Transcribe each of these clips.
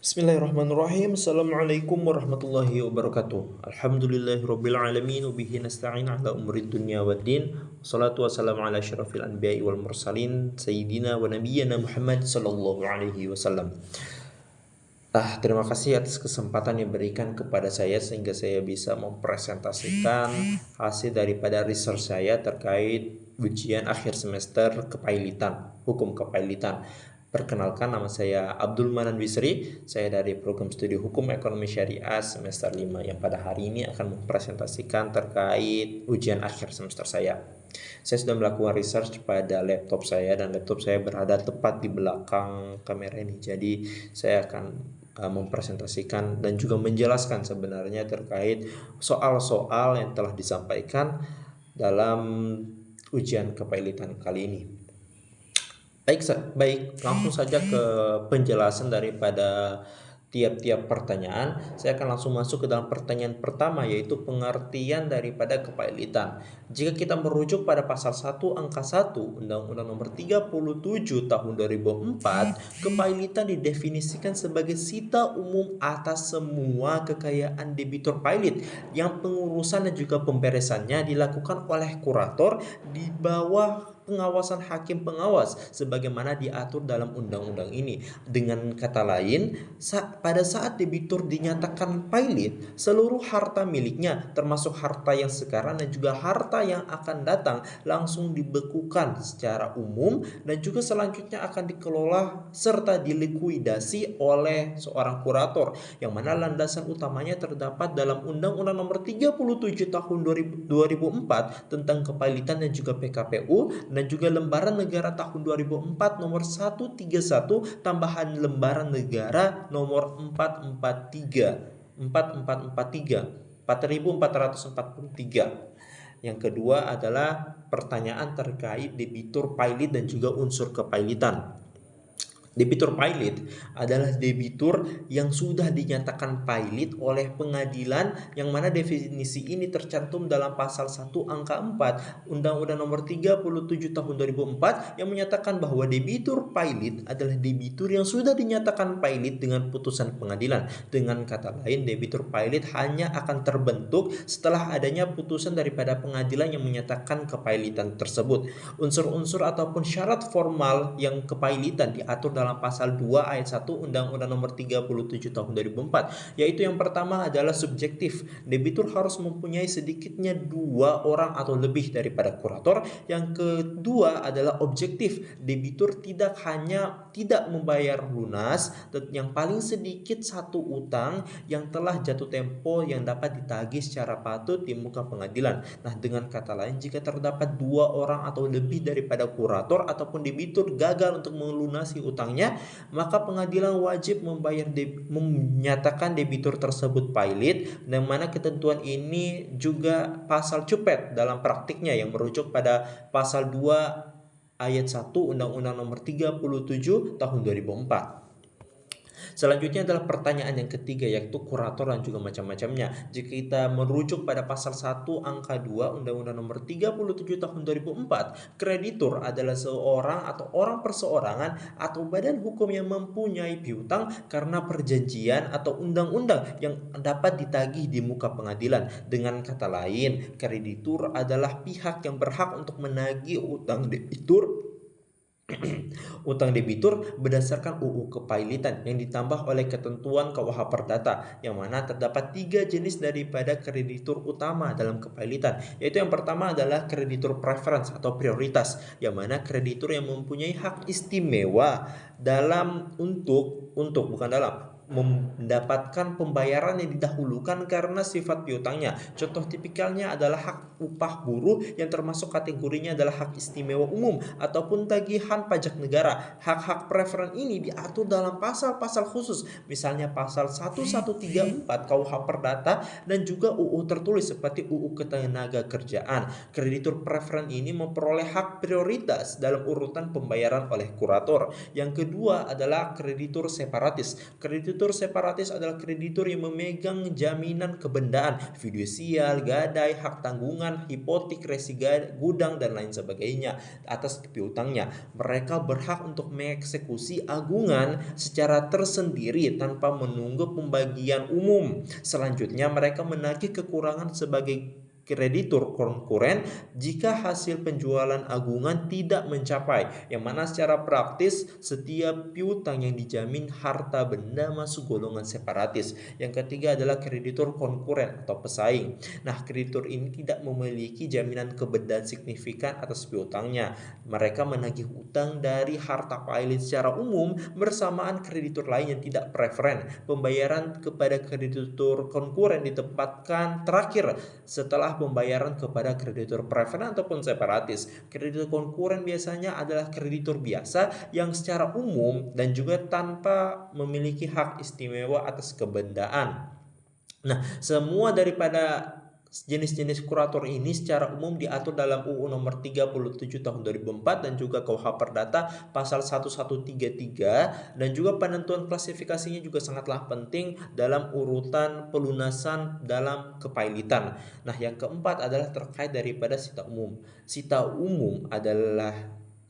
Bismillahirrahmanirrahim. Assalamualaikum warahmatullahi wabarakatuh. Alhamdulillahirabbil alamin wa bihi nasta'in ala umurid dunya waddin. Wassalatu wassalamu ala asyrafil anbiya'i wal mursalin sayyidina wa nabiyyina Muhammad sallallahu alaihi wasallam. Terima kasih atas kesempatan yang diberikan kepada saya sehingga saya bisa mempresentasikan hasil daripada research saya terkait ujian akhir semester hukum kepailitan. Perkenalkan, nama saya Abdul Manan Bisri. Saya dari program studi Hukum Ekonomi Syariah semester 5 yang pada hari ini akan mempresentasikan terkait ujian akhir semester saya. Saya sudah melakukan research pada laptop saya dan laptop saya berada tepat di belakang kamera ini. Jadi saya akan mempresentasikan dan juga menjelaskan sebenarnya terkait soal-soal yang telah disampaikan dalam ujian kepailitan kali ini. Baik, langsung saja ke penjelasan daripada tiap-tiap pertanyaan. Saya akan langsung masuk ke dalam pertanyaan pertama, yaitu pengertian daripada kepailitan. Jika kita merujuk pada pasal 1 angka 1 Undang-Undang Nomor 37 Tahun 2004, kepailitan didefinisikan sebagai sita umum atas semua kekayaan debitur pailit yang pengurusan dan juga pemberesannya dilakukan oleh kurator di bawah pengawasan hakim pengawas sebagaimana diatur dalam undang-undang ini. Dengan kata lain, pada saat debitur dinyatakan pailit, seluruh harta miliknya termasuk harta yang sekarang dan juga harta yang akan datang langsung dibekukan secara umum dan juga selanjutnya akan dikelola serta dilikuidasi oleh seorang kurator, yang mana landasan utamanya terdapat dalam Undang-Undang Nomor 37 Tahun 2004 tentang kepailitan dan juga PKPU, dan juga Lembaran Negara tahun 2004 nomor 131 tambahan Lembaran Negara nomor 4443. Yang kedua adalah pertanyaan terkait debitur pailit dan juga unsur kepailitan. Debitur pailit adalah debitur yang sudah dinyatakan pailit oleh pengadilan, yang mana definisi ini tercantum dalam pasal 1 angka 4 Undang-Undang Nomor 37 Tahun 2004 yang menyatakan bahwa debitur pailit adalah debitur yang sudah dinyatakan pailit dengan putusan pengadilan. Dengan kata lain, debitur pailit hanya akan terbentuk setelah adanya putusan daripada pengadilan yang menyatakan kepailitan tersebut. Unsur-unsur ataupun syarat formal yang kepailitan diatur dalam pasal 2 ayat 1 Undang-Undang Nomor 37 Tahun 2004, yaitu yang pertama adalah subjektif. Debitur harus mempunyai sedikitnya 2 orang atau lebih daripada kurator. Yang kedua adalah objektif. Debitur tidak hanya tidak membayar lunas, dan yang paling sedikit 1 utang yang telah jatuh tempo yang dapat ditagih secara patut di muka pengadilan. Nah, dengan kata lain, jika terdapat 2 orang atau lebih daripada kurator ataupun debitur gagal untuk melunasi utangnya, maka pengadilan wajib menyatakan debitur tersebut pailit, dan mana ketentuan ini juga pasal cupet dalam praktiknya yang merujuk pada pasal 2 ayat 1 Undang-Undang Nomor 37 Tahun 2004. Selanjutnya adalah pertanyaan yang ketiga, yaitu kurator dan juga macam-macamnya. Jika kita merujuk pada pasal 1 angka 2 Undang-Undang Nomor 37 Tahun 2004, kreditur adalah seorang atau orang perseorangan atau badan hukum yang mempunyai piutang karena perjanjian atau undang-undang yang dapat ditagih di muka pengadilan. Dengan kata lain, kreditur adalah pihak yang berhak untuk menagih utang debitur berdasarkan UU Kepailitan yang ditambah oleh ketentuan KUH Perdata, yang mana terdapat 3 jenis daripada kreditur utama dalam kepailitan, yaitu yang pertama adalah kreditur preference atau prioritas, yang mana kreditur yang mempunyai hak istimewa mendapatkan pembayaran yang didahulukan karena sifat piutangnya. Contoh tipikalnya adalah hak upah buruh yang termasuk kategorinya adalah hak istimewa umum ataupun tagihan pajak negara. Hak-hak preferen ini diatur dalam pasal-pasal khusus, misalnya pasal 1134 KUH Perdata dan juga UU tertulis seperti UU Ketenagakerjaan. Kreditur preferen ini memperoleh hak prioritas dalam urutan pembayaran oleh kurator. Yang kedua adalah kreditur separatis. Kreditur separatis adalah kreditur yang memegang jaminan kebendaan, fidusial, gadai, hak tanggungan, hipotek, resi gudang, dan lain sebagainya atas piutangnya. Mereka berhak untuk mengeksekusi agungan secara tersendiri tanpa menunggu pembagian umum. Selanjutnya, mereka menagih kekurangan sebagai kreditur konkuren jika hasil penjualan agungan tidak mencapai, yang mana secara praktis setiap piutang yang dijamin harta benda masuk golongan separatis. Yang ketiga adalah kreditur konkuren atau pesaing. Nah, kreditur ini tidak memiliki jaminan kebendaan signifikan atas piutangnya. Mereka menagih utang dari harta pilot secara umum bersamaan kreditur lain yang tidak preferen. Pembayaran kepada kreditur konkuren ditempatkan terakhir setelah pembayaran kepada kreditur preferen ataupun separatis. Kreditur konkuren biasanya adalah kreditur biasa yang secara umum dan juga tanpa memiliki hak istimewa atas kebendaan. Nah, semua daripada jenis-jenis kurator ini secara umum diatur dalam UU nomor 37 tahun 2004 dan juga KUH Perdata pasal 1133, dan juga penentuan klasifikasinya juga sangatlah penting dalam urutan pelunasan dalam kepailitan. Nah, yang keempat adalah terkait daripada sita umum. Sita umum adalah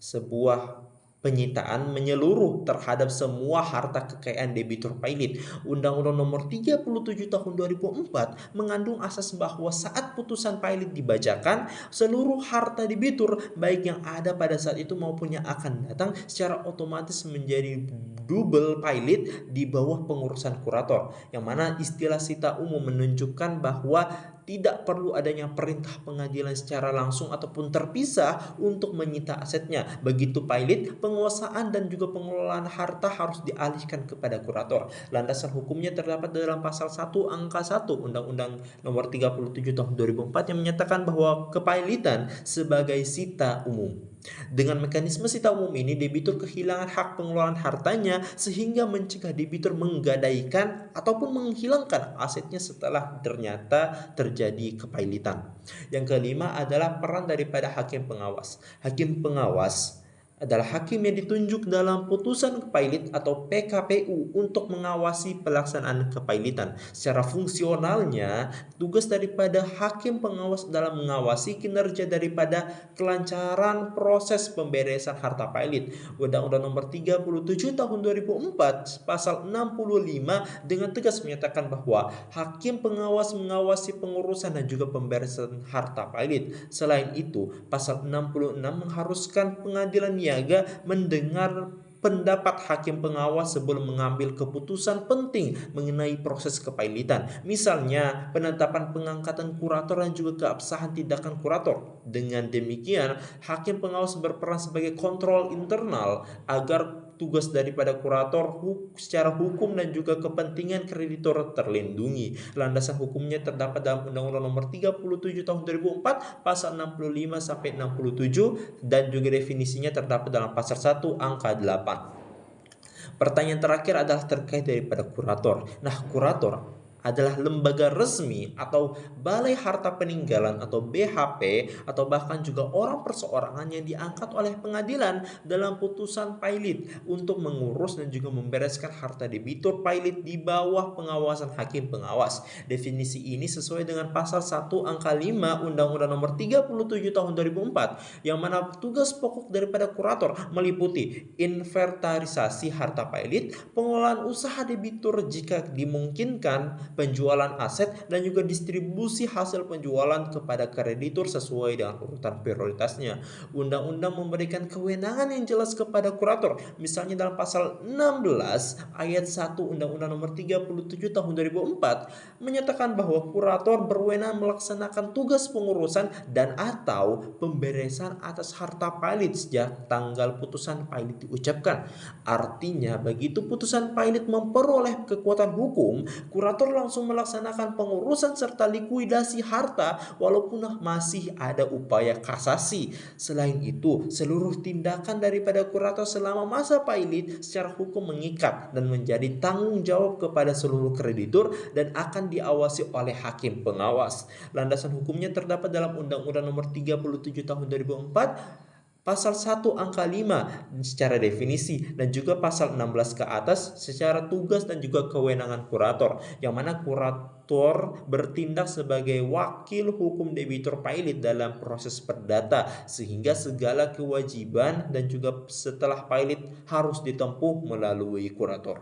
sebuah penyitaan menyeluruh terhadap semua harta kekayaan debitur pilot. Undang-Undang Nomor 37 Tahun 2004 mengandung asas bahwa saat putusan pilot dibacakan, seluruh harta debitur baik yang ada pada saat itu maupun yang akan datang secara otomatis menjadi double pilot di bawah pengurusan kurator. Yang mana istilah sita umum menunjukkan bahwa tidak perlu adanya perintah pengadilan secara langsung ataupun terpisah untuk menyita asetnya. Begitu pilot, penguasaan dan juga pengelolaan harta harus dialihkan kepada kurator. Landasan hukumnya terdapat dalam pasal 1 angka 1 Undang-Undang Nomor 37 Tahun 2004 yang menyatakan bahwa kepailitan sebagai sita umum. Dengan mekanisme sita umum ini, debitur kehilangan hak pengelolaan hartanya sehingga mencegah debitur menggadaikan ataupun menghilangkan asetnya setelah ternyata terjadi kepailitan. Yang kelima adalah peran daripada hakim pengawas. Hakim pengawas adalah hakim yang ditunjuk dalam putusan kepailit atau PKPU untuk mengawasi pelaksanaan kepailitan. Secara fungsionalnya, tugas daripada hakim pengawas dalam mengawasi kinerja daripada kelancaran proses pemberesan harta pailit. Undang-Undang Nomor 37 Tahun 2004 pasal 65 dengan tegas menyatakan bahwa hakim pengawas mengawasi pengurusan dan juga pemberesan harta pailit. Selain itu, pasal 66 mengharuskan pengadilan niaga mendengar pendapat hakim pengawas sebelum mengambil keputusan penting mengenai proses kepailitan. Misalnya, penetapan pengangkatan kurator dan juga keabsahan tindakan kurator. Dengan demikian, hakim pengawas berperan sebagai kontrol internal agar tugas daripada kurator secara hukum dan juga kepentingan kreditor terlindungi. Landasan hukumnya terdapat dalam Undang-Undang Nomor 37 Tahun 2004 pasal 65 sampai 67 dan juga definisinya terdapat dalam pasal 1 angka 8. Pertanyaan terakhir adalah terkait daripada kurator. Nah, kurator adalah lembaga resmi atau balai harta peninggalan atau BHP atau bahkan juga orang perseorangan yang diangkat oleh pengadilan dalam putusan pailit untuk mengurus dan juga membereskan harta debitur pailit di bawah pengawasan hakim pengawas. Definisi ini sesuai dengan pasal 1 angka 5 Undang-Undang Nomor 37 Tahun 2004 yang mana tugas pokok daripada kurator meliputi inventarisasi harta pailit, pengelolaan usaha debitur jika dimungkinkan, penjualan aset, dan juga distribusi hasil penjualan kepada kreditur sesuai dengan urutan prioritasnya. Undang-undang memberikan kewenangan yang jelas kepada kurator. Misalnya dalam pasal 16 ayat 1 Undang-Undang Nomor 37 Tahun 2004 menyatakan bahwa kurator berwenang melaksanakan tugas pengurusan dan atau pemberesan atas harta pailit sejak tanggal putusan pailit diucapkan. Artinya, begitu putusan pailit memperoleh kekuatan hukum, kurator langsung melaksanakan pengurusan serta likuidasi harta walaupun masih ada upaya kasasi. Selain itu, seluruh tindakan daripada kurator selama masa pailit secara hukum mengikat dan menjadi tanggung jawab kepada seluruh kreditur dan akan diawasi oleh hakim pengawas. Landasan hukumnya terdapat dalam Undang-Undang Nomor 37 Tahun 2004 Pasal 1 angka 5 secara definisi dan juga pasal 16 ke atas secara tugas dan juga kewenangan kurator, yang mana kurator bertindak sebagai wakil hukum debitur pilot dalam proses perdata, sehingga segala kewajiban dan juga setelah pilot harus ditempuh melalui kurator.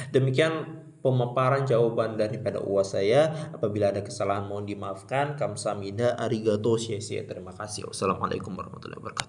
Demikian pemaparan jawaban daripada UAS saya. Apabila ada kesalahan mohon dimaafkan. Kamsahamnida, arigato, terima kasih. Wassalamualaikum warahmatullahi wabarakatuh.